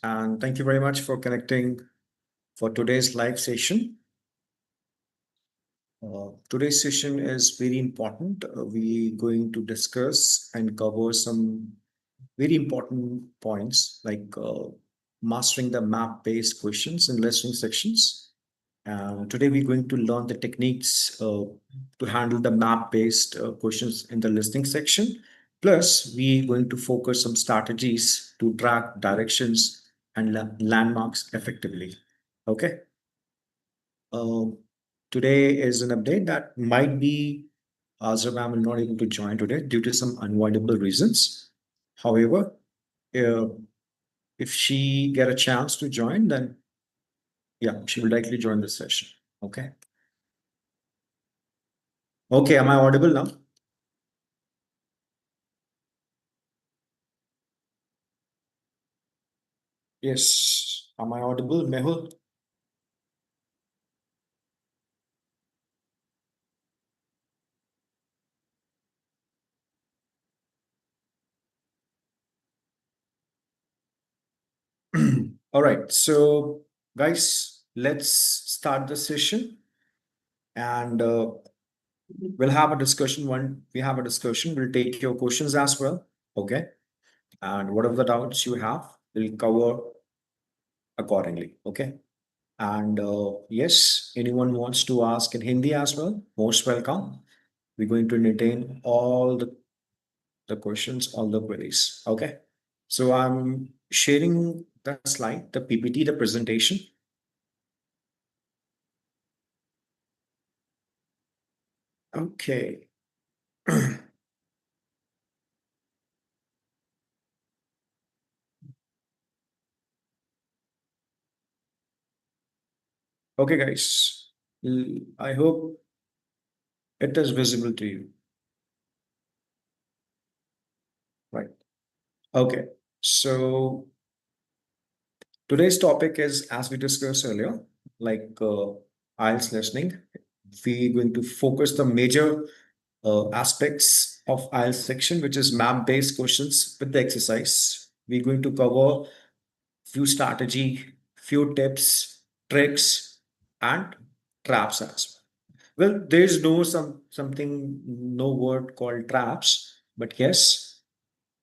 and thank you very much for connecting for today's live session. Today's session is very important. We're going to discuss and cover some very important points like mastering the map-based questions in listening sections. Today we're going to learn the techniques to handle the map-based questions in the listening section. Plus, we're going to focus some strategies to track directions and landmarks effectively. Okay. Um, Today is an update that might be Azra ma'am will not able to join today due to some unavoidable reasons. However, uh, if she get a chance to join, then yeah, she will likely join the session. Okay. Okay, am I audible now? Yes. Am I audible, Mehul? All right. So, guys, let's start the session and we'll have a discussion. When we have a discussion, we'll take your questions as well. Okay. And whatever the doubts you have, we'll cover accordingly. Okay. And yes, anyone wants to ask in Hindi as well, most welcome. We're going to entertain all the questions, all the queries. Okay. So I'm sharing the slide, the PPT, the presentation. Okay. Okay, guys. I hope it is visible to you. Right. Okay. So today's topic is, as we discussed earlier, like IELTS listening. We're going to focus the major aspects of IELTS section, which is map-based questions with the exercise. We're going to cover few strategy, few tips, tricks, and traps as well. Well, there's no something no word called traps, but yes,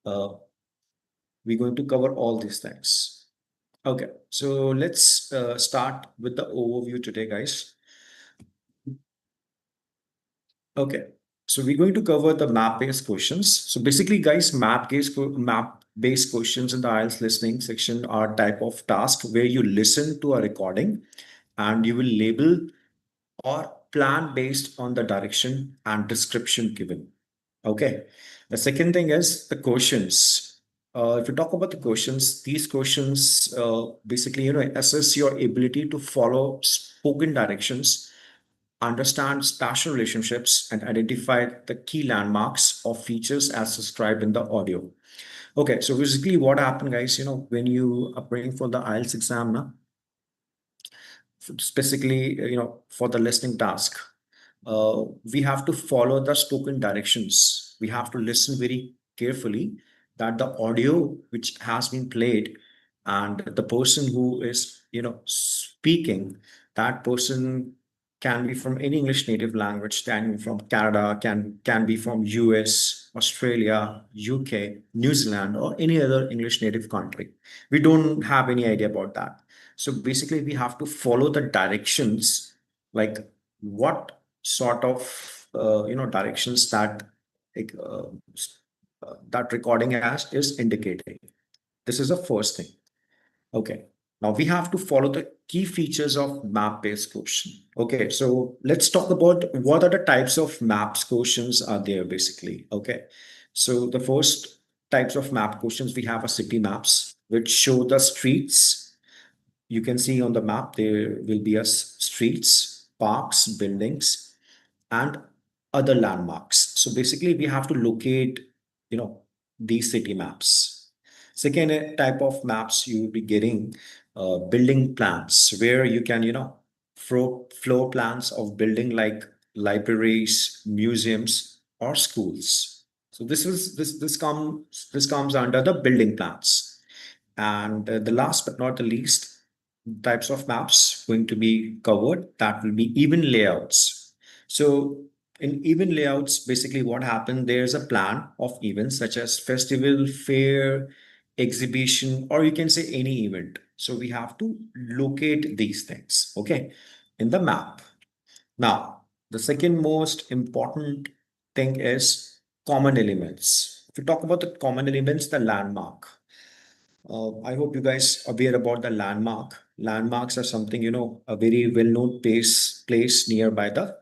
uh, we're going to cover all these things. Okay, so let's start with the overview today, guys. Okay, so we're going to cover the map-based questions. So basically, guys, map-based questions in the IELTS listening section are type of task where you listen to a recording and you will label or plan based on the direction and description given. Okay. The second thing is the questions. If you talk about the questions, these questions basically, assess your ability to follow spoken directions, understand spatial relationships, and identify the key landmarks or features as described in the audio. Okay, so basically what happened, guys, when you are praying for the IELTS exam, na, specifically, for the listening task, we have to follow the spoken directions. We have to listen very carefully that the audio which has been played and the person who is, speaking, that person can be from any English native language, can be from Canada, can be from US, Australia, UK, New Zealand, or any other English native country. We don't have any idea about that. So basically, we have to follow the directions, like what sort of directions that like, that recording has is indicating. This is the first thing. Okay. Now we have to follow the key features of map-based question. Okay, so let's talk about what are the types of maps questions are there basically. Okay, so the first types of map questions we have are city maps, which show the streets. You can see on the map there will be a streets, parks, buildings, and other landmarks. So basically, we have to locate, these city maps. Second type of maps you will be getting building plans, where you can, floor plans of building like libraries, museums, or schools. So this comes under the building plans. And the last but not the least types of maps going to be covered, that will be even layouts. So in even layouts, basically what happened, there's a plan of events such as festival, fair, exhibition, or you can say any event. So we have to locate these things, okay, in the map. Now, the second most important thing is common elements. If you talk about the common elements, the landmark. I hope you guys are aware about the landmark. Landmarks are something, a very well-known place nearby the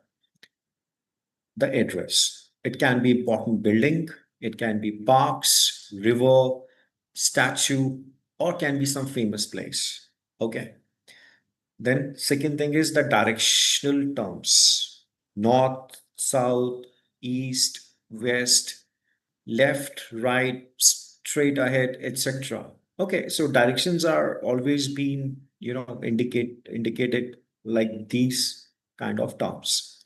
address. It can be important building, it can be parks, river, statue, or can be some famous place. Okay. Then second thing is the directional terms. North, south, east, west, left, right, straight ahead, etc. Okay, so directions are always been, indicated like these kind of terms.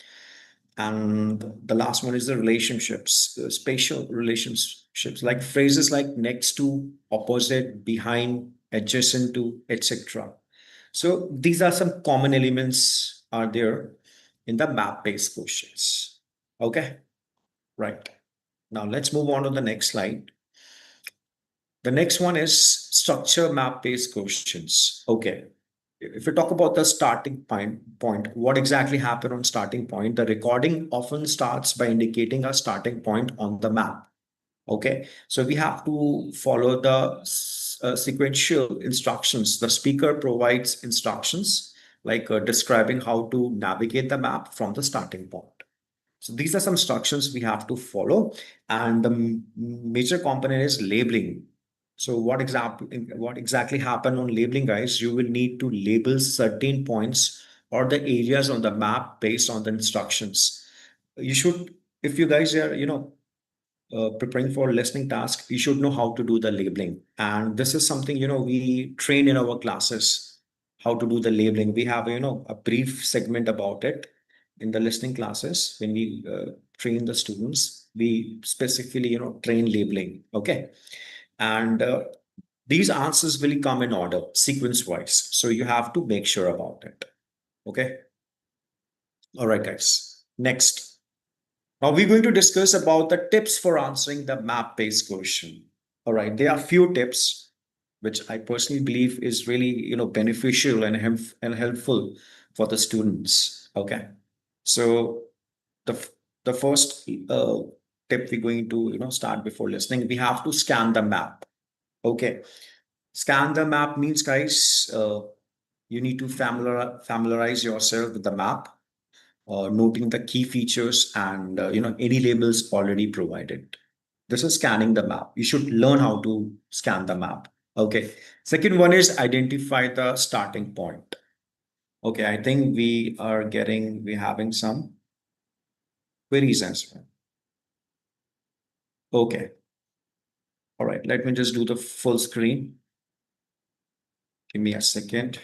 And the last one is the relationships, spatial relationships, like phrases like next to, opposite, behind, adjacent to, etc. So these are some common elements are there in the map-based questions. Okay, right. Now let's move on to the next slide. The next one is structure map-based questions. Okay. If we talk about the starting point, what exactly happened on starting point? The recording often starts by indicating a starting point on the map. Okay. So we have to follow the sequential instructions. The speaker provides instructions like describing how to navigate the map from the starting point. So these are some instructions we have to follow. And the major component is labeling. So what exactly happened on labeling, guys? You will need to label certain points or the areas on the map based on the instructions. You should, if you guys are, preparing for listening task, you should know how to do the labeling. And this is something, we train in our classes, how to do the labeling. We have, a brief segment about it in the listening classes. When we train the students, we specifically, train labeling. Okay. And these answers will come in order, sequence wise. So you have to make sure about it. Okay. All right, guys. Next. Now we're going to discuss about the tips for answering the map-based question. All right, there are few tips which I personally believe is really, beneficial and helpful for the students. Okay, so the the first tip we're going to start before listening. We have to scan the map. Okay, scan the map means, guys, you need to familiarize yourself with the map, noting the key features and any labels already provided. This is scanning the map. You should learn how to scan the map. Okay. Second one is identify the starting point. Okay, I think we're having some queries as well. Okay. All right. Let me just do the full screen. Give me a second.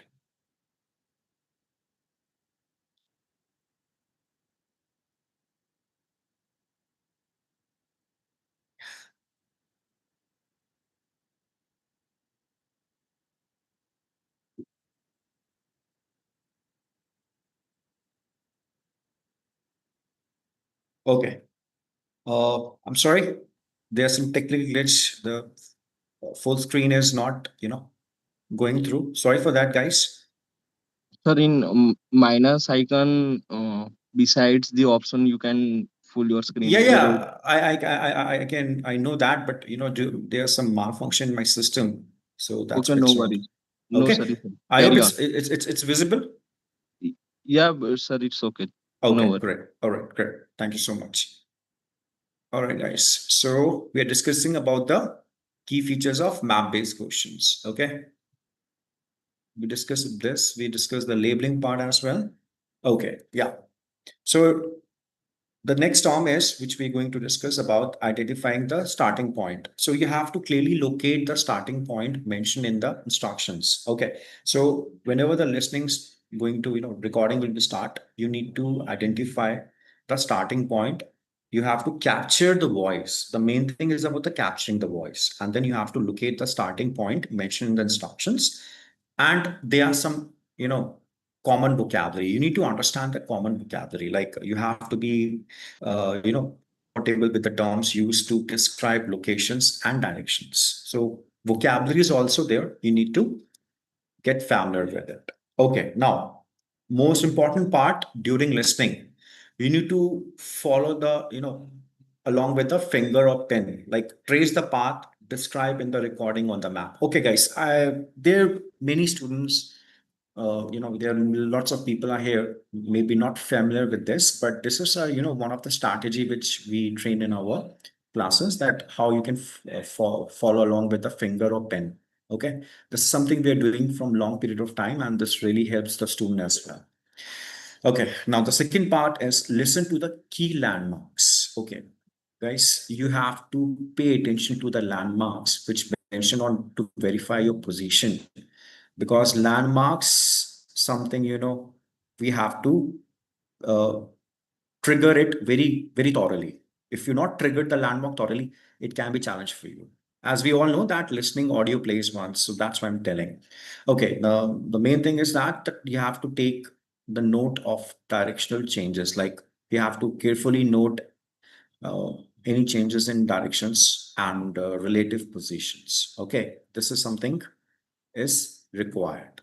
Okay. I'm sorry. There's some technical glitch. The full screen is not, going through. Sorry for that, guys. Sir, in minus icon, besides the option, you can full your Yeah, screen. Wherever. yeah, I know that, but there's some malfunction in my system, so that's Okay, why no it's not. worries. No, sir. Okay, I hope Carry on. it's visible. Yeah, but sir, it's okay. No Okay, worries. great. All right, great. Thank you so much. All right, guys. So we are discussing about the key features of map-based questions. Okay, we discussed this. We discussed the labeling part as well. Okay, yeah. So the next term is, which we're going to discuss about identifying the starting point. So you have to clearly locate the starting point mentioned in the instructions. Okay. So whenever the listening's going to, recording will be start, you need to identify the starting point You have to capture the voice. The main thing is about the capturing the voice. And then you have to locate the starting point mentioned in the instructions. And there are some, common vocabulary. You need to understand the common vocabulary. Like you have to be, comfortable with the terms used to describe locations and directions. So vocabulary is also there. You need to get familiar with it. Okay, now, most important part during listening, you need to follow the, along with the finger or pen, like trace the path described in the recording on the map. Okay, guys, there are many students, there are lots of people are here, maybe not familiar with this, but this is, one of the strategy which we train in our classes that how you can follow along with the finger or pen. Okay, this is something we are doing from long period of time, and this really helps the student as well. Okay, now the second part is listen to the key landmarks. Okay, guys, you have to pay attention to the landmarks which mention on to verify your position, because landmarks something, we have to uh, trigger it very, very thoroughly. If you not triggered the landmark thoroughly, it can be challenge for you. As we all know that listening audio plays once, so that's why I'm telling. Okay, the main thing is that you have to take the note of directional changes. Like you have to carefully note uh, any changes in directions and relative positions. Okay, this is something is required.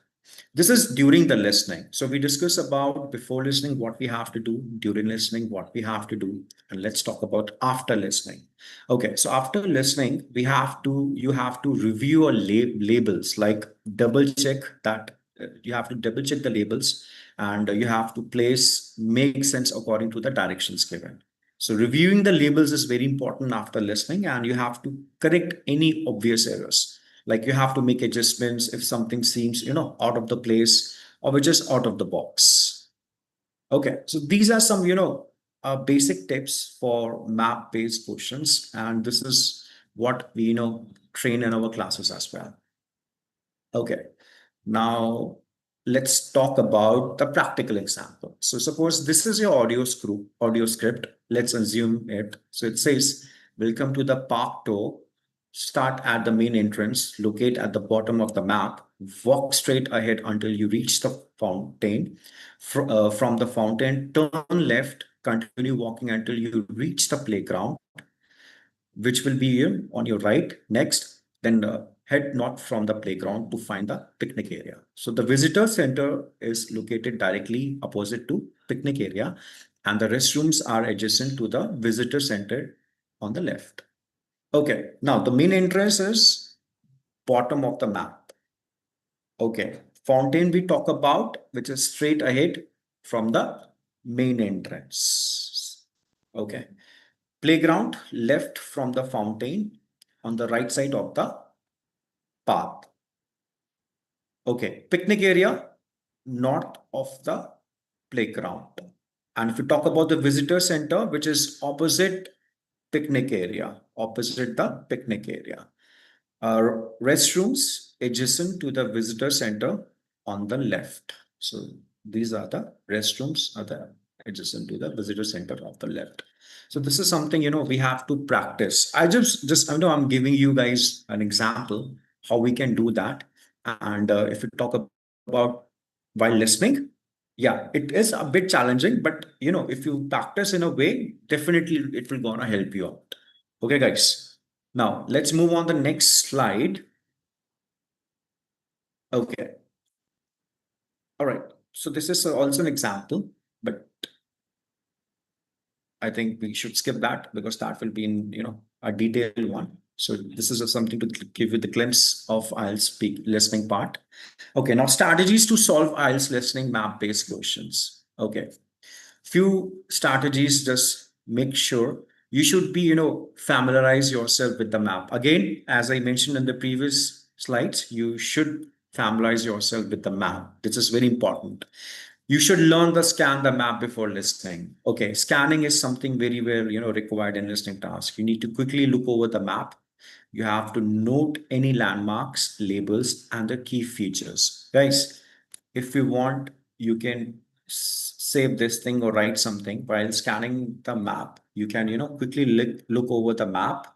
This is during the listening. So we discuss about before listening what we have to do, during listening what we have to do, and let's talk about after listening. Okay, so after listening, you have to review your labels, like double check that you have to double check the labels, and you have to place make sense according to the directions given. So reviewing the labels is very important after listening, and you have to correct any obvious errors. Like you have to make adjustments if something seems, out of the place or which is out of the box. Okay, so these are some, basic tips for map based questions, and this is what we, train in our classes as well. Okay, now let's talk about the practical example. So suppose this is your audio script. Let's assume it. So it says, welcome to the park tour. Start at the main entrance, locate at the bottom of the map, walk straight ahead until you reach the fountain. From the fountain, turn left, continue walking until you reach the playground, which will be on your right. Next, then head north from the playground to find the picnic area. So the visitor center is located directly opposite to picnic area, and the restrooms are adjacent to the visitor center on the left. Okay, now the main entrance is bottom of the map. Okay, fountain we talk about, which is straight ahead from the main entrance. Okay, playground left from the fountain on the right side of the path. Okay, picnic area north of the playground. And if you talk about the visitor center, which is opposite the picnic area. Restrooms adjacent to the visitor center on the left. So these are the restrooms are the adjacent to the visitor center of the left. So this is something, we have to practice. I know I'm giving you guys an example how we can do that. And if we talk about while listening, yeah, it is a bit challenging, but if you practice in a way, definitely it will gonna help you out. Okay, guys. Now let's move on the next slide. Okay. All right. So this is also an example, but I think we should skip that because that will be in, a detailed one. So this is something to give you the glimpse of IELTS speak listening part. Okay. Now strategies to solve IELTS listening map based questions. Okay. Few strategies, just make sure you should be, familiarize yourself with the map. Again, as I mentioned in the previous slides, you should familiarize yourself with the map. This is very important. You should learn the scan the map before listening. Okay, scanning is something very, very, required in listening task. You need to quickly look over the map. You have to note any landmarks, labels, and the key features. Guys, if you want, you can save this thing or write something while scanning the map, you can, quickly look over the map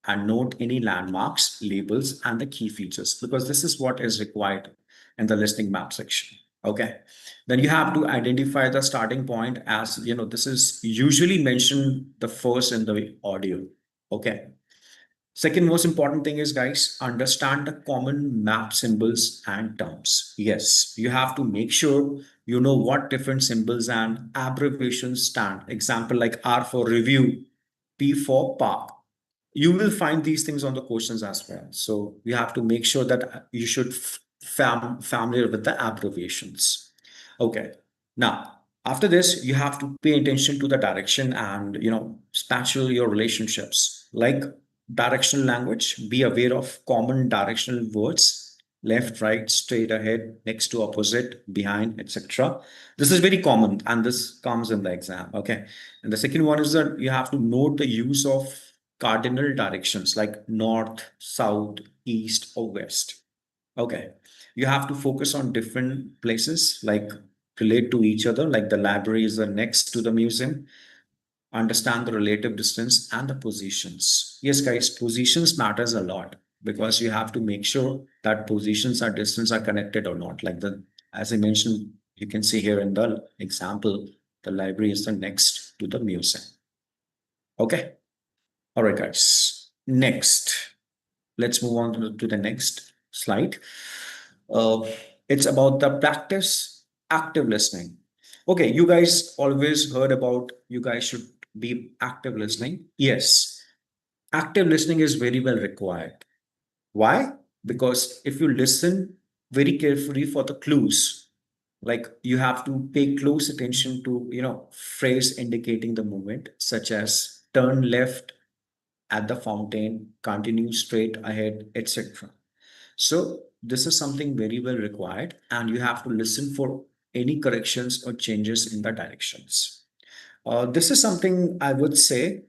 and note any landmarks, labels, and the key features, because this is what is required in the listening map section. Okay. Then you have to identify the starting point, as this is usually mentioned the first in the audio. Okay. Second most important thing is, guys, understand the common map symbols and terms. Yes, you have to make sure you know what different symbols and abbreviations stand. Example like R for review, P for park. You will find these things on the questions as well. So you have to make sure that you should familiar with the abbreviations. Okay. Now, after this, you have to pay attention to the direction and, spatial your relationships. Like directional language, be aware of common directional words, left, right, straight ahead, next to, opposite, behind, etc. This is very common and this comes in the exam. Okay. And the second one is that you have to note the use of cardinal directions like north, south, east, or west. Okay. You have to focus on different places, like relate to each other, like the library is the next to the museum. Understand the relative distance and the positions. Yes, guys, positions matters a lot, because you have to make sure that positions or distance are connected or not. Like as I mentioned, you can see here in the example, the library is the next to the museum. Okay. All right, guys. Next, let's move on to the next slide. Uh, it's about the practice active listening. Okay, you guys always heard about you guys should be active listening. Yes, active listening is very well required. Why? Because if you listen very carefully for the clues, like you have to pay close attention to, phrase indicating the movement, such as turn left at the fountain, continue straight ahead, etc. So this is something very well required, and you have to listen for any corrections or changes in the directions. This is something I would say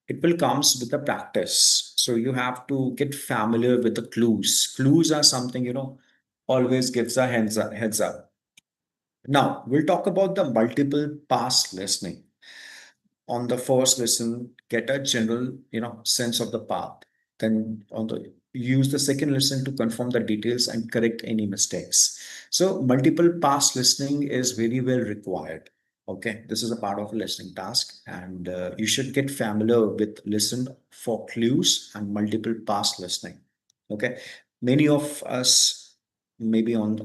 it will comes with the practice. So you have to get familiar with the clues. Clues are something, always gives a heads up. Now we'll talk about the multiple pass listening. On the first listen, get a general, sense of the path. Then on the use the second listen to confirm the details and correct any mistakes. So multiple pass listening is very well required. Okay, this is a part of a listening task, and you should get familiar with listen for clues and multiple pass listening. Okay, many of us maybe on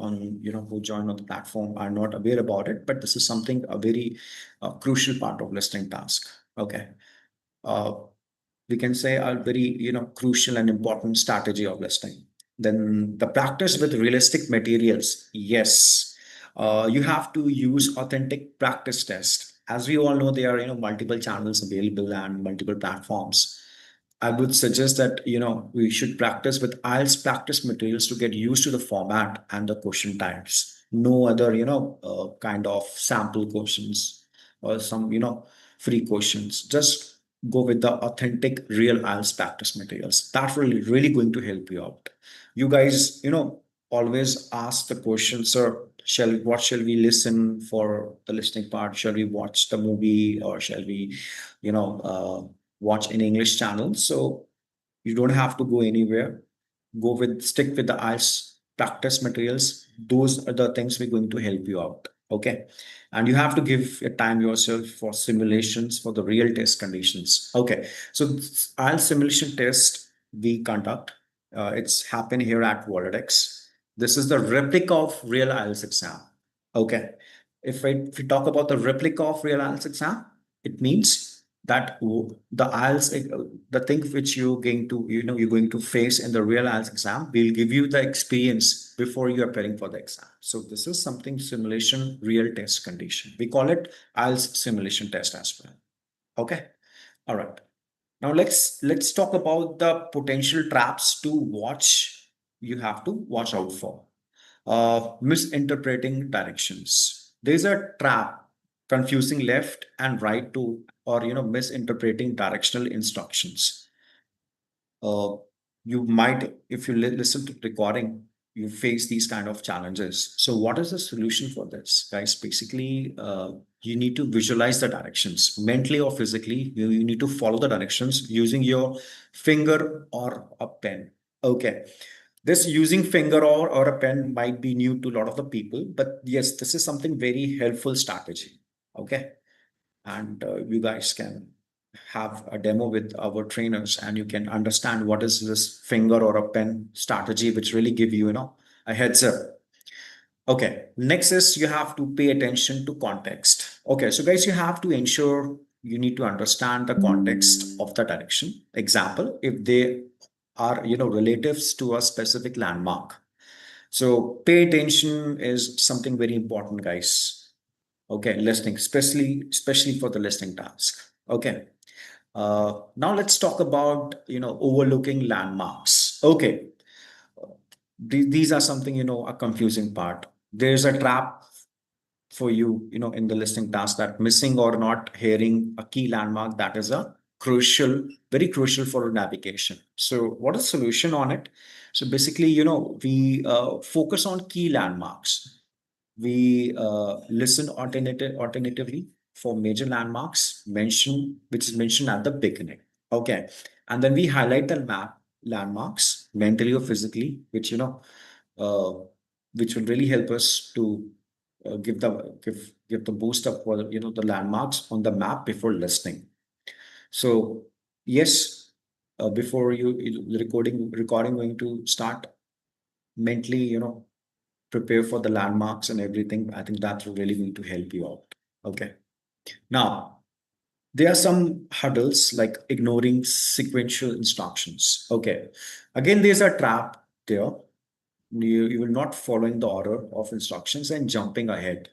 who join on the platform are not aware about it, but this is something a very crucial part of listening task. Okay. Uh, we can say a very, crucial and important strategy of listening. Then the practice with realistic materials. Yes. You have to use authentic practice test. As we all know, there are, multiple channels available and multiple platforms. I would suggest that, we should practice with IELTS practice materials to get used to the format and the question types. No other, kind of sample questions or some, free questions. Just go with the authentic real IELTS practice materials. That will really going to help you out. You guys, always ask the question, sir, what shall we listen for the listening part? Shall we watch the movie, or shall we, watch an English channel? So you don't have to go anywhere. Stick with the IELTS practice materials. Those are the things we're going to help you out. Okay. And you have to give a time yourself for simulations for the real test conditions. Okay. So IELTS simulation test we conduct. It's happen here at Wordex. This is the replica of real IELTS exam. Okay. If we talk about the replica of real IELTS exam, it means that the IELTS, the thing which you're going to face in the real IELTS exam will give you the experience before you are preparing for the exam. So this is something simulation real test condition. We call it IELTS simulation test as well. Okay. All right. Now let's talk about the potential traps to watch. You have to watch out for misinterpreting directions. There's a trap confusing left and right to, or misinterpreting directional instructions. Uh, you might, if you listen to the recording, you face these kind of challenges. So what is the solution for this, guys? Basically, you need to visualize the directions mentally or physically. You need to follow the directions using your finger or a pen. Okay. This using finger or a pen might be new to a lot of the people, but yes, this is something very helpful strategy. Okay. And you guys can have a demo with our trainers and you can understand what is this finger or a pen strategy, which really give you, a heads up. Okay, next is you have to pay attention to context. Okay, so guys, you have to ensure you need to understand the context of the direction. Example, if they are, relatives to a specific landmark. So pay attention is something very important, guys. Okay, listening, especially for the listening task. Okay. Now let's talk about overlooking landmarks. Okay, these are something a confusing part. There's a trap for you, in the listening task, that missing or not hearing a key landmark, that is a crucial, very crucial for navigation. So what is the solution on it? So basically, we focus on key landmarks. We listen alternatively for major landmarks which is mentioned at the beginning. Okay, and then we highlight the landmarks mentally or physically, uh, which will really help us to give the boost up for the landmarks on the map before listening. So yes, before the recording going to start, mentally prepare for the landmarks and everything. I think that's really going to help you out. Okay. Now, there are some hurdles like ignoring sequential instructions. Okay. Again, there's a trap there. You will not following the order of instructions and jumping ahead.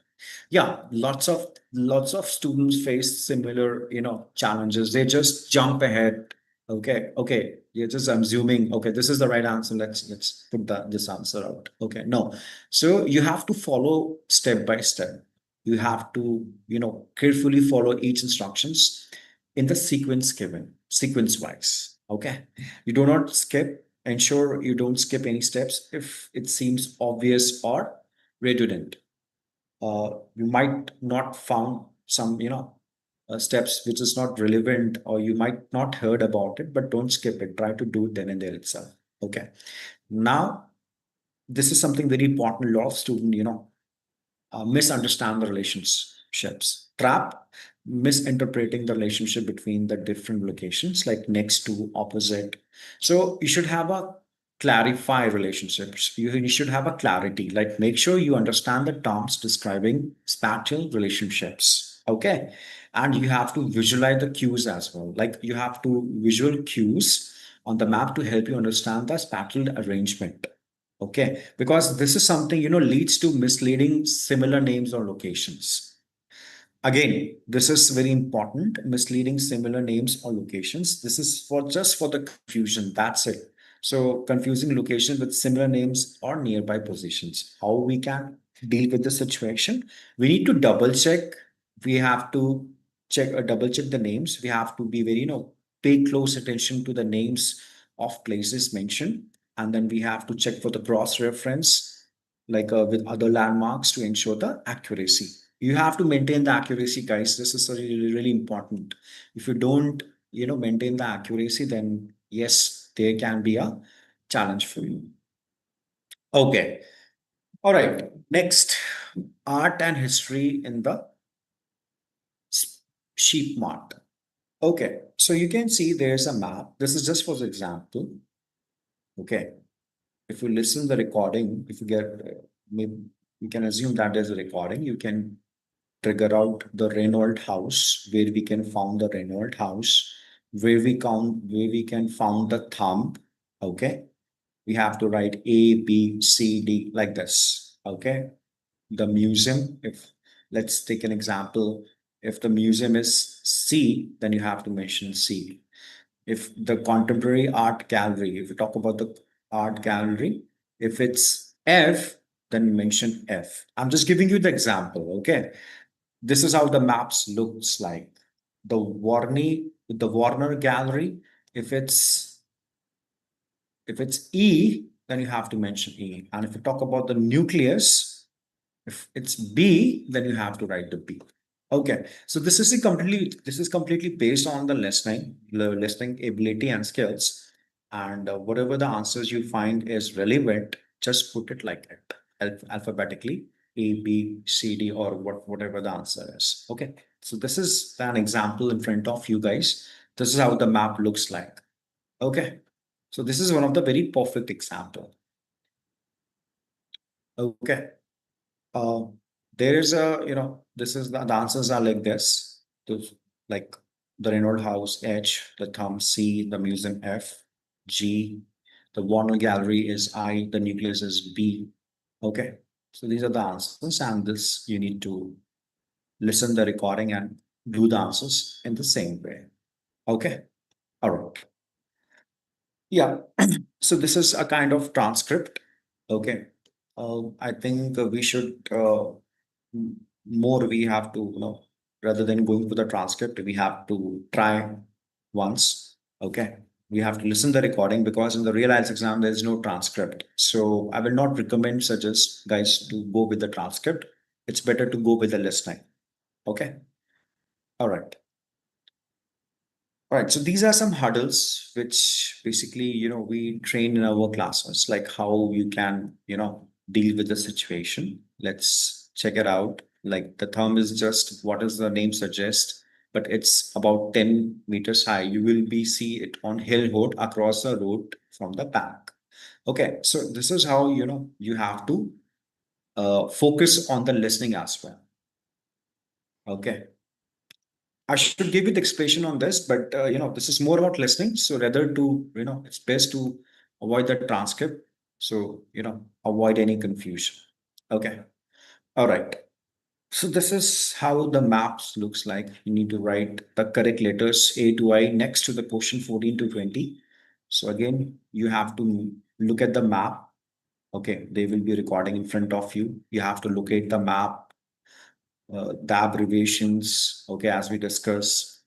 Yeah, lots of students face similar challenges. They just jump ahead. Okay, you're just assuming, okay, this is the right answer, let's put this answer out. Okay, no. So you have to follow step by step. You have to carefully follow each instructions in the sequence given, sequence wise. Okay, you do not skip. Ensure you don't skip any steps if it seems obvious or redundant. You might not found some steps which is not relevant, or you might not heard about it, but don't skip it. Try to do it then and there itself. Okay, now this is something very important. A lot of students misunderstand the relationships trap, misinterpreting the relationship between the different locations, like next to, opposite. So you should have a clarify relationships. You should have a clarity, like make sure you understand the terms describing spatial relationships. Okay, and you have to visualize the cues as well, like you have to visual cues on the map to help you understand the spatial arrangement. Okay, because this is something leads to misleading similar names or locations. Again, this is very important. Misleading similar names or locations. This is for just for the confusion. That's it. So confusing location with similar names or nearby positions. How we can deal with the situation? We need to double check. We have to double check the names. We have to be very pay close attention to the names of places mentioned, and then we have to check for the cross reference, like with other landmarks, to ensure the accuracy. You have to maintain the accuracy, guys. This is really, really important. If you don't maintain the accuracy, then yes, there can be a challenge for you. Okay, all right, next, art and history in the sheep mart. Okay, so you can see there's a map. This is just for the example. Okay, if you listen the recording, if you get maybe you can assume that there's a recording, you can trigger out the Reynolds house, where we can found the Reynolds house, where we can found the thumb. Okay, we have to write A, B, C, D like this. Okay, the museum. If let's take an example, if the museum is C, then you have to mention C. If the contemporary art gallery, if you talk about the art gallery, if it's F, then mention F. I'm just giving you the example. Okay, this is how the maps looks like. The Warner Gallery, if it's E, then you have to mention E. And if you talk about the nucleus, if it's B, then you have to write the B. Okay, so this is completely based on the listening ability and skills, and whatever the answers you find is relevant, just put it like it, alphabetically, A, B, C, D, or whatever the answer is. Okay, so this is an example in front of you guys. This is how the map looks like. Okay, so this is one of the very perfect example. Okay. Uh, there is a, this is the answers are like this. Those, like the Renault House H, the thumb C, the museum F, G, the Warner Gallery is I, the nucleus is B. Okay. So these are the answers, and this you need to listen the recording and do the answers in the same way. Okay. All right. Yeah. So this is a kind of transcript. Okay. I think we should more we have to, rather than going for the transcript, we have to try once. Okay. We have to listen the recording because in the real IELTS exam there is no transcript. So I will not suggest guys to go with the transcript. It's better to go with the listening. Okay. All right. All right, so these are some hurdles which basically, we train in our classes, like how you can, deal with the situation. Let's check it out. Like the thumb is just what does the name suggest, but it's about 10 meters high. You will be see it on hill road across the road from the back. Okay, so this is how, you have to focus on the listening as well. Okay. I should give you the explanation on this, but this is more about listening. So rather to, it's best to avoid the transcript. So, avoid any confusion. Okay. All right. So this is how the maps looks like. You need to write the correct letters A to I next to the question 14 to 20. So again, you have to look at the map. Okay. They will be recording in front of you. You have to locate the map, the abbreviations, okay, as we discussed,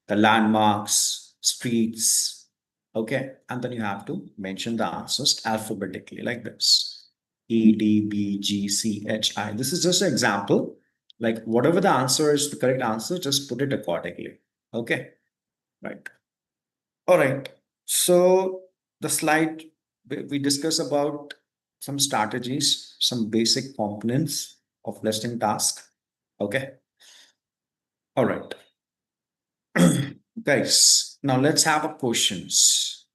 the landmarks, streets, okay, and then you have to mention the answers alphabetically like this: E, D, B, G, C, H, I. This is just an example. Like whatever the answer is, the correct answer, just put it accordingly. Okay, right. All right. So the slide we discuss about some strategies, some basic components of listening task. Okay. All right. Guys, now let's have a questions.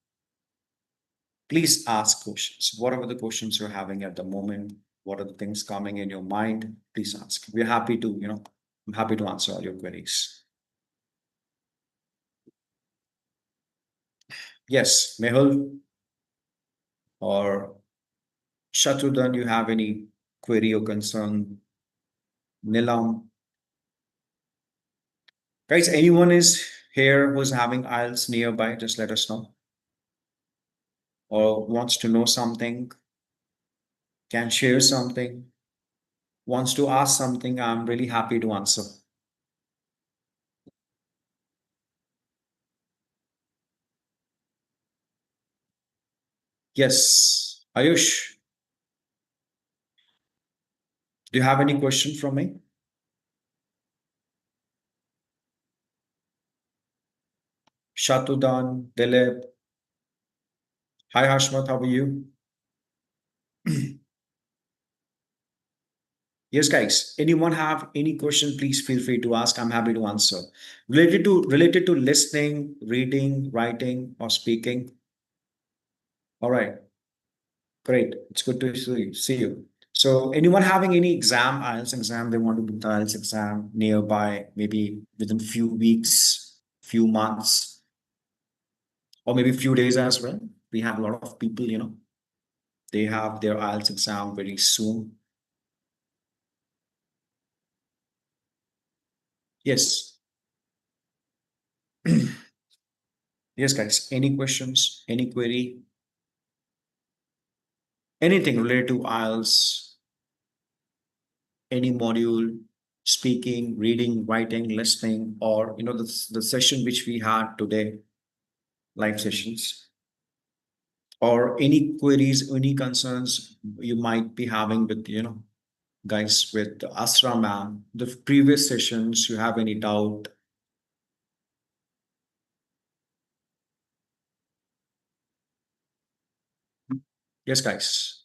Please ask questions. Whatever the questions you're having at the moment, what are the things coming in your mind? Please ask. We're happy to, I'm happy to answer all your queries. Yes, Mehul or Shatrudan, you have any query or concern? Nilam. Guys, anyone is here who's having IELTS nearby, just let us know. Or wants to know something, can share something, wants to ask something, I'm really happy to answer. Yes, Ayush, do you have any question from me? Shatudan, Dilip. Hi, Hashmat, how are you? Yes, guys. Anyone have any question? Please feel free to ask. I'm happy to answer. Related to listening, reading, writing, or speaking. All right, great. It's good to see you. So, anyone having any exam, IELTS exam, they want to do the IELTS exam nearby, maybe within few weeks, few months, or maybe few days as well. We have a lot of people, they have their IELTS exam very soon. Yes. Yes, guys. Any questions? Any query? Anything related to IELTS, any module, speaking, reading, writing, listening, or the session which we had today, live sessions. or any queries, any concerns you might be having with, guys, with Asra ma'am, the previous sessions, you have any doubt? Yes, guys.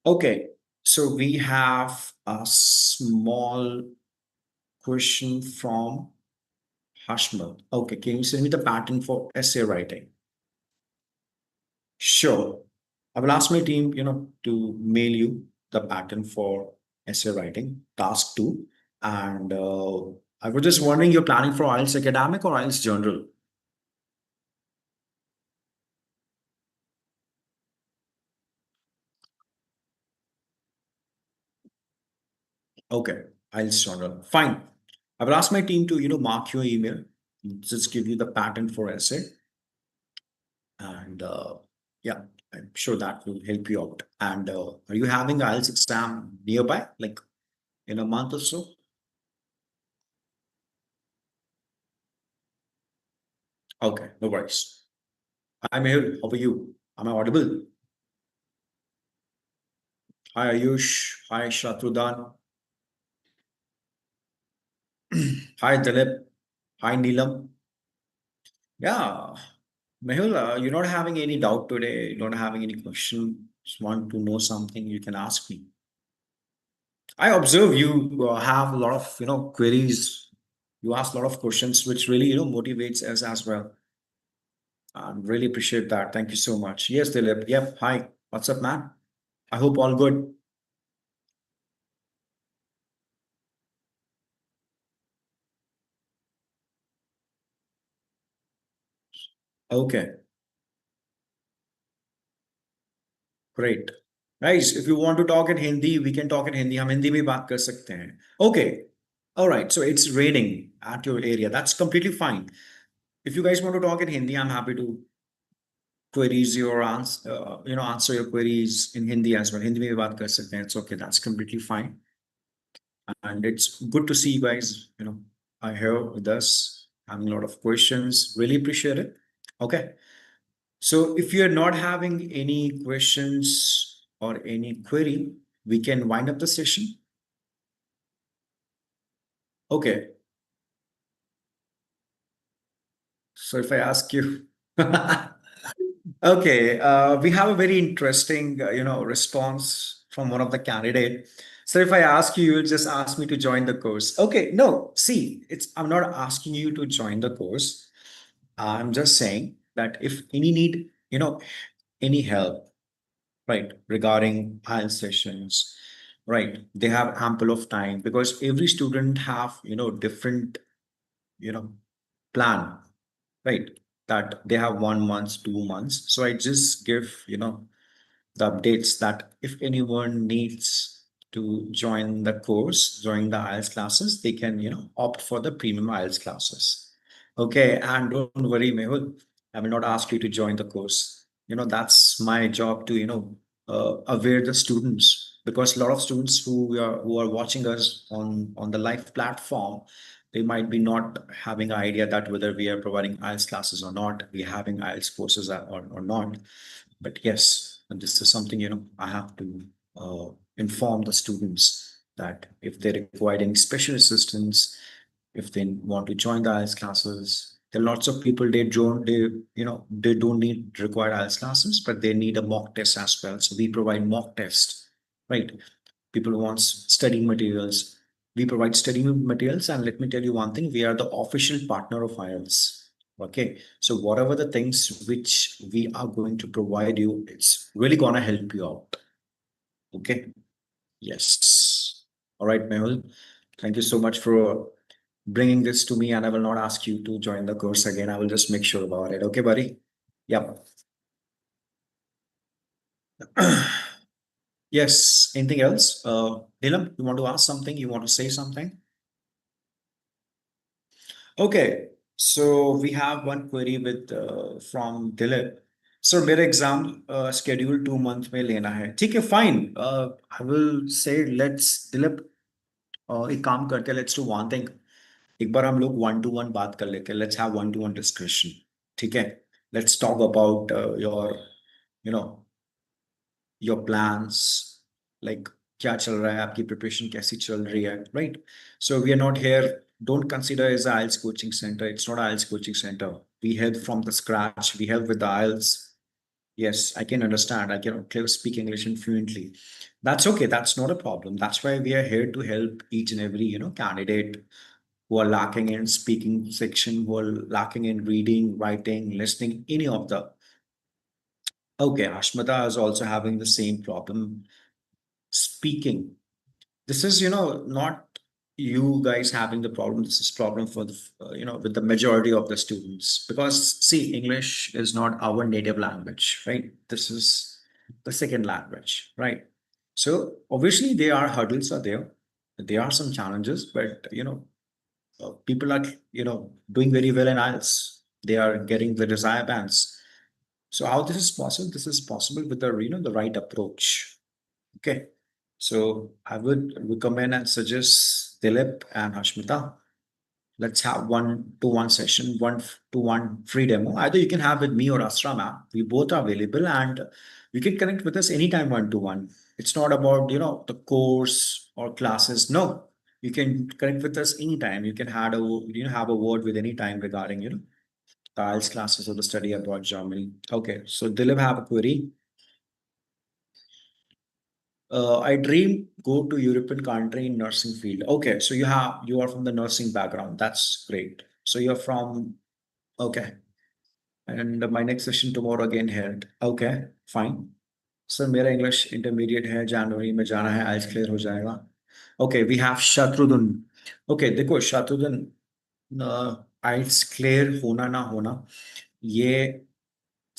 Okay, so we have a small question from Hashmal. Okay, can you send me the pattern for essay writing? Sure. I will ask my team, to mail you the pattern for essay writing, task two. And I was just wondering, you're planning for IELTS academic or IELTS general? Okay, IELTS genre. Fine. I will ask my team to, mark your email, just give you the pattern for essay. And yeah, I'm sure that will help you out. And are you having IELTS exam nearby, like in a month or so? Okay, no worries. Hi, Mehul. How are you? Am I audible? Hi, Ayush. Hi, Shatrudan. Hi, Dilip. Hi, Neelam. Yeah, Mehul, you're not having any doubt today. You're not having any question. Just want to know something, you can ask me. I observe you have a lot of, queries. You ask a lot of questions, which really, motivates us as well. I really appreciate that. Thank you so much. Yes, Dilip. Yep. Hi. What's up, man? I hope all good. Okay. Great. Guys, if you want to talk in Hindi, we can talk in Hindi. हम हिंदी में बात कर सकते हैं. Okay. All right. So it's raining at your area. That's completely fine. If you guys want to talk in Hindi, I'm happy to queries your answer, answer your queries in Hindi as well. Hindi में भी बात कर सकते हैं. It's okay. That's completely fine. And it's good to see you guys, are here with us, having a lot of questions. Really appreciate it. Okay. So if you're not having any questions or any query, we can wind up the session. Okay. So if I ask you, okay, we have a very interesting, response from one of the candidate. So if I ask you, you just ask me to join the course. Okay, no, see, I'm not asking you to join the course. I'm just saying that if any need, any help, right, regarding IELTS sessions, right, they have ample of time because every student have, different, you know, plan, right? That they have 1 month, 2 months. So I just give, the updates that if anyone needs to join the course, join the IELTS classes, they can, opt for the premium IELTS classes. Okay, and don't worry, Mehul, I will not ask you to join the course. That's my job to, aware the students because a lot of students who are watching us on the live platform, they might be not having an idea that whether we are providing IELTS classes or not, we are having IELTS courses or not. But yes, and this is something, I have to inform the students that if they require any special assistance, if they want to join the IELTS classes, there are lots of people they don't need required IELTS classes, but they need a mock test as well. So we provide mock tests, right? People who want study materials, we provide study materials. And let me tell you one thing, we are the official partner of IELTS. Okay, so whatever the things which we are going to provide you, it's really gonna help you out. Okay. Yes. All right, Mehul. Thank you so much for bringing this to me, and I will not ask you to join the course again. I will just make sure about it. Okay, buddy? Yep. Yes. Anything else? Nilam, you want to ask something? You want to say something? Okay. So we have one query with from Dilip. So मेरा exam schedule 2 month में लेना है ठीक है fine I will say let's Dilip एक काम करते हैं let's do one thing एक बार हम लोग वन टू वन बात कर लेते हैं, let's have one two one discussion, ठीक है? Let's talk about your you know your plans, like क्या चल रहा है, आपकी प्रिपरेशन कैसी चल रही है, right? So we are not here, don't consider as a IELTS coaching center. It's not a IELTS coaching center. We help from the scratch. We help with the IELTS. Yes, I can understand. I can clearly speak English fluently. That's okay. That's not a problem. That's why we are here to help each and every, candidate who are lacking in speaking section, who are lacking in reading, writing, listening, any of the. Okay, Ashmita is also having the same problem speaking. This is, not you guys having the problem. This is problem for the, with the majority of the students, because see, English is not our native language, right? This is the second language, right? So obviously there are hurdles are there. There are some challenges, but people are, doing very well in IELTS. They are getting the desired bands. So how this is possible? This is possible with the, the right approach. Okay. So I would recommend and suggest Dilip and Hashmita. Let's have one to one session, one to one free demo. Either you can have with me or Asra ma'am. We both are available, and you can connect with us anytime one to one. It's not about, the course or classes. No, you can connect with us anytime. You can have a word with any time regarding, the IELTS classes or the study abroad Germany. Okay. So Dilip have a query. I dream go to European country in nursing field. Okay, so you are from the nursing background. That's great. So you're from, okay. And my next session tomorrow again held. Okay, fine. Sir मेरा English intermediate है, जनवरी में जाना है, IELTS clear हो जाएगा. Okay, we have Shatrughan. Okay देखो शत्रुघ्न, आइल्स clear होना ना होना ये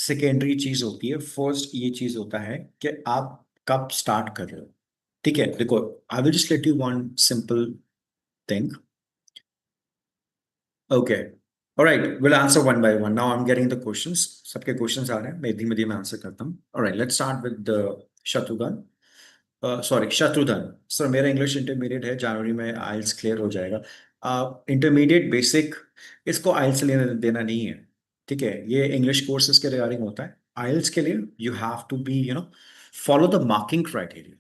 सेकेंडरी चीज होती है. फर्स्ट ये चीज होता है कि आप कब स्टार्ट कर रहे हो. ठीक है, देखो, I will just let you one simple thing. Okay, alright, will answer one by one. Now I am getting the questions. सबके क्वेश्चंस आ रहे हैं, मैं धीमे धीमे आंसर करता हूँ. Alright, let's start with Shatrughan. Sorry, Shatrughan. Sir मेरा इंग्लिश इंटरमीडिएट है, जनवरी में आइल्स क्लियर हो जाएगा. इंटरमीडिएट बेसिक, इसको आइल्स लेने देना नहीं है. ठीक है, ये इंग्लिश कोर्सेज के रिगार्डिंग होता है. आइल्स के लिए you have to be, follow the marking criteria.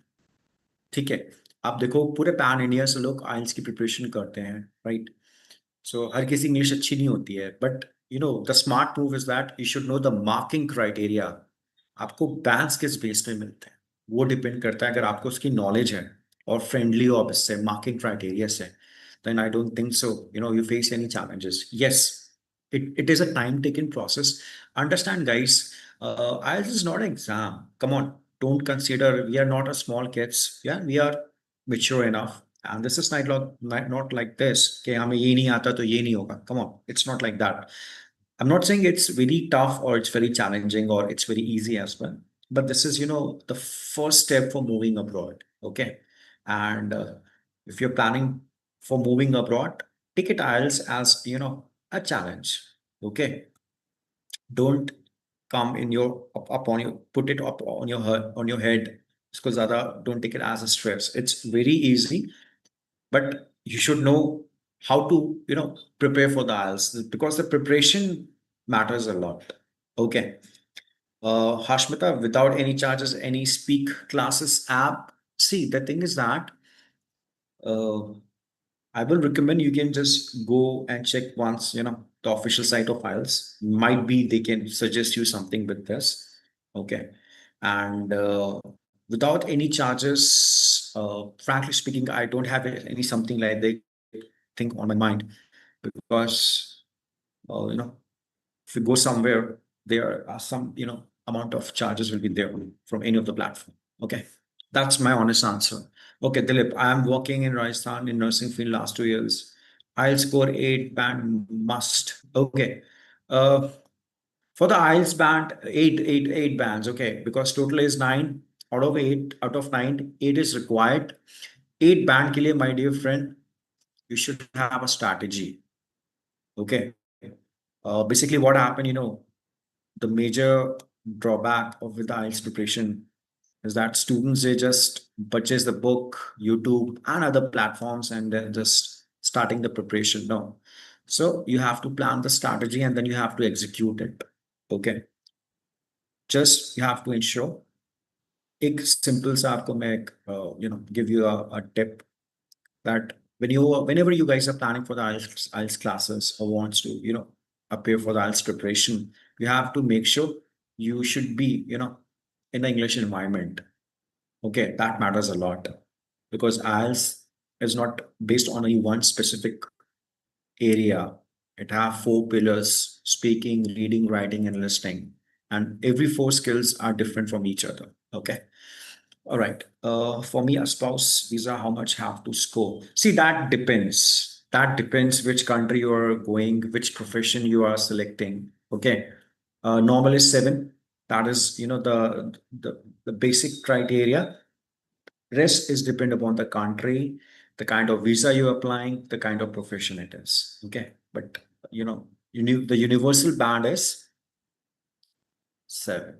ठीक है, आप देखो पूरे पैन इंडिया से लोग आइल्स की प्रिपरेशन करते हैं, राइट? सो हर किसी इंग्लिश अच्छी नहीं होती है, but the smart move is that you should know the marking criteria. आपको बैंड्स किस बेस पे मिलते हैं वो डिपेंड करता है. अगर आपको उसकी नॉलेज है और फ्रेंडली हो आप इससे मार्किंग क्राइटेरिया से, then I don't think so you face any challenges. Yes, it is a time taken process. Understand guys, IELTS is not an exam. Come on, don't consider we are not a small kids. Yeah, we are mature enough. And this is not like this कि हमें ये नहीं आता तो ये नहीं होगा. Come on, it's not like that. I'm not saying it's very tough or it's very challenging or it's very easy as well. But this is, the first step for moving abroad. Okay. And if you're planning for moving abroad, take it IELTS as, a challenge. Okay. Don't come in your up on your put it up on your head. Because don't take it as a stress. It's very easy, but you should know how to prepare for the IELTS, because the preparation matters a lot. Okay. Hashmita, without any charges, any speak classes app. See, the thing is that uh, I will recommend you can just go and check once, the official site of IELTS. Might be they can suggest you something with this. Okay. And without any charges, frankly speaking, I don't have any something like they think on my mind, because, if you go somewhere, there are some, amount of charges will be there from any of the platform. Okay. That's my honest answer. Okay, Dilip, I am working in Rajasthan in nursing field last 2 years. I'll score 8 band must. Okay. Uh, for the IELTS band, eight bands. Okay, because total is nine. Out of eight, out of nine, eight is required. Eight band ke liye, my dear friend, you should have a strategy. Okay. Basically, what happened, the major drawback of with the IELTS preparation is that students they just purchase the book, YouTube, and other platforms, and then just starting the preparation. No. So you have to plan the strategy and then you have to execute it. Okay. Just you have to ensure. एक simple सा आपको मैं give you a tip that whenever you guys are planning for the IELTS classes or wants to appear for the IELTS preparation, you have to make sure you should be in the English environment. Okay, that matters a lot because IELTS is not based on any one specific area. It have four pillars: speaking, reading, writing, and listening. And every four skills are different from each other. Okay. All right. For me, a spouse visa, how much have to score? See, that depends. That depends which country you are going, which profession you are selecting. Okay. Normal is 7. That is, the basic criteria. Rest is depend upon the country, the kind of visa you're applying, the kind of profession it is. Okay. But the universal band is 7.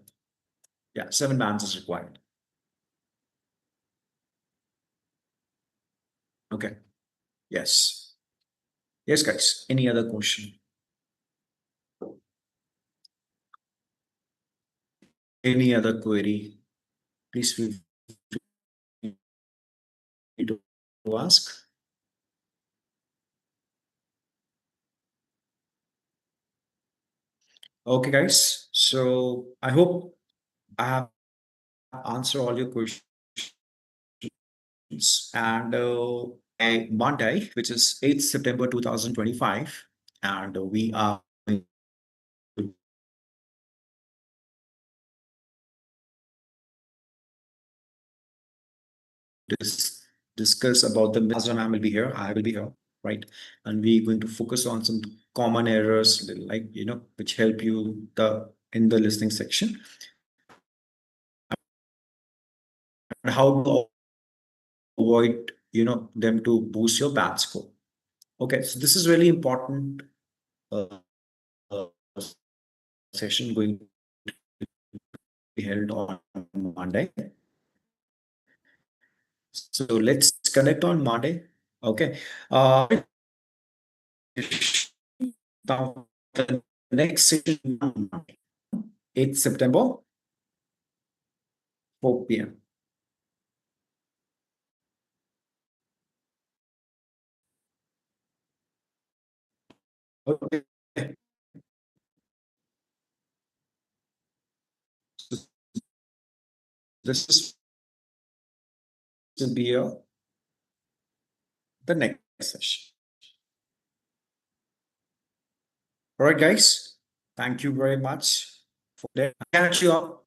Yeah, 7 bands is required. Okay. Yes. Yes, guys. Any other question? Any other query? Please feel free to ask. Okay, guys. So I hope I have answered all your questions. And by Monday, which is 8th September 2025, and we are going to discuss about the Azra ma'am will be here. I will be here, right? And we're going to focus on some common errors, like which help you in the listening section, and how to avoid them to boost your bad score. Okay, so this is really important uh, uh, session going to be held on Monday. So let's connect on Monday. Okay. Now the next session on Monday, 8th September, 4 p.m. Okay. So this is will be the next session. All right, guys. Thank you very much for that. Catch you up.